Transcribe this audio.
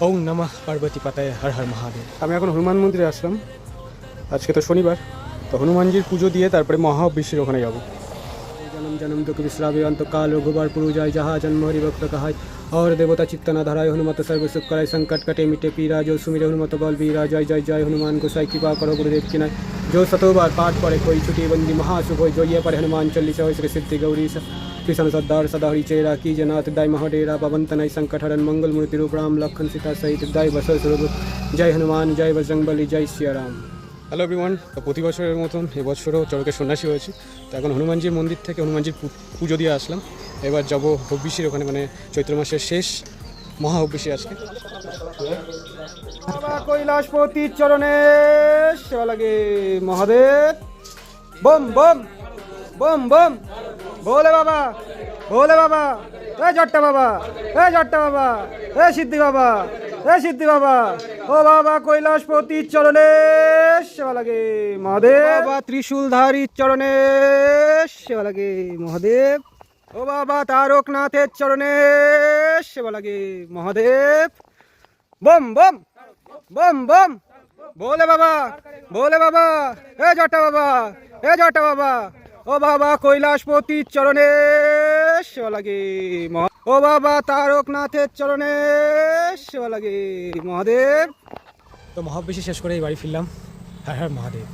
ওং নমঃ পার্বতী পাতায় হর হর মহাদেব। আমি এখন হনুমান মন্দিরে আসলাম। আজকে তো শনিবার, তো হনুমানজির পুজো দিয়ে তারপরে মহাবিশ্বের ওখানে যাব। जन्म जन्म दुख विश्रावे अंत काल रघुबर पुरु जाय जहाँ जन्म हरि भक्त कहाय और देवता चित्त न धराय हनुमत सर्व सुख कराय संकट कटे मिटे पीरा जो सुमिरे हनुमत बल बीरा जय जय जय हनुमान गोसाई कृपा करो गुरुदेव की नाय जो सतो बार पाठ पढ़े कोई छुटी बंदी महाशुभ होय जो ये पर हनुमान चालीसा होय श्री सिद्धि गौरी कृष्ण सद्दार सदा हरि चेरा की जनाथ दाय महाडेरा पवन तनय संकट हरन मंगल मूर्ति रूप राम लखन सीता सहित दाय बसर स्वरूप जय हनुमान जय बजरंगबली जय सिया राम। হ্যালো এভরিওয়ান, তো প্রতি বছরের মতন এবছরও চরকে সন্ন্যাসী হয়েছি। তো এখন হনুমানজির মন্দির থেকে হনুমানজির পুজো দিয়ে আসলাম। এবার যাব হব্বিশির ওখানে, মানে চৈত্র মাসের শেষ মহা হব্বিশি আজকে। বাবা কৈলাসপতির চরণে সেবা লাগে মহাদেব। বম বম বম বম ভোলে বাবা, ভোলে বাবা, এ জট্টা বাবা, এ জট্টা বাবা, এ সিদ্ধি বাবা, এ সিদ্ধি বাবা। ও বাবা কৈলাসপতির চরণে সেবা লাগে মহাদেব। বাবা ত্রিশূলধারীর চরণে সেবা লাগে মহাদেব। ও বাবা তারকনাথের চরণে সেবা লাগে মহাদেব। বম বম বম বম ভোলে বাবা, ভোলে বাবা, এ জটা বাবা, এ জটা বাবা। ও বাবা কৈলাসপতির চরণে সেবা লাগে ও বাবা তারকনাথের চরণে সেবা লাগে মহাদেব। তো মহাবিশি শেষ করে এই বাড়ি ফিরলাম। হর হর মহাদেব।